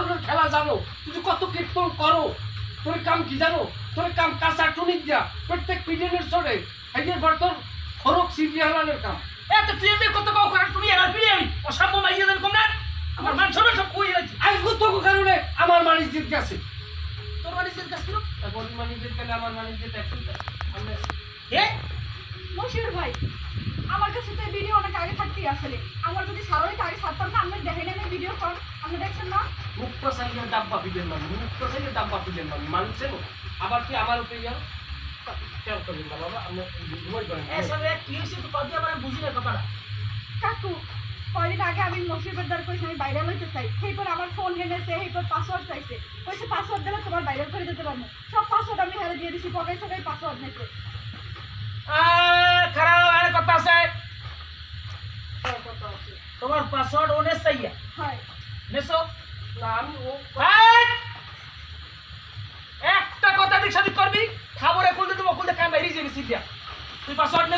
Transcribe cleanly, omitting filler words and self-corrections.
ধরনের খেলা জানো, তুমি কত কীর্তন করো, তোর কাম কি জানো? তোর কাম কাঁচা টুনিক দিয়া প্রত্যেক পিডিএনের চড়ে এই যে বর্তর হরক সিরিয়ালের কাম। এত তুই এমনি কত কাউ করেন তুমি এর পিডিএম অসম্ভব মাইয়া দেন কম না আমার মান সব সব কই যাচ্ছে আজ কত কারণে আমার মানিজ জিত গেছে। তোর বাড়ির কাজ করো এখন মানিজ জিত গেলে আমার মানিজ জিত একটু আমরা এ মশিউর ভাই, আমার কাছে তো এই ভিডিও অনেক আগে থাকতেই আসলে আমার যদি সারাই আগে ছাড়তাম না, আপনি দেখেন না ভিডিও কল, আপনি দেখছেন না? মুক্ত সাইকেল ডাব্বা পিডেন মান, মুক্ত সাইকেল ডাব্বা পিডেন মান মানছে না। আবার কি আমার উপরে যাও কেউ করবেন না বাবা, আমরা ঘুমাই করেন। এসব এক কি হইছে তো কদি আমার বুঝি না কথাটা কাকু, কয়দিন আগে আমি মশিউরের দ্বার কইছি আমি ভাইরাল হইতে চাই, সেইপর আমার ফোন এনেছে, সেইপর পাসওয়ার্ড চাইছে, কইছে পাসওয়ার্ড দিলে তোমার ভাইরাল করে দিতে পারবো। সব পাসওয়ার্ড আমি হেরে দিয়ে দিছি, পকাই সবাই পাসওয়ার্ড নিয়েছে। খারাপ আর কথা আছে তোমার পাসওয়ার্ড ওনে চাইয়া হয় নেছো না আমি ও একটা কথা দিক সাথে করবি খাবারে কোন দেবো কোন কাম বাইরে যাবি সিদ্ধা তুই পাসওয়ার্ড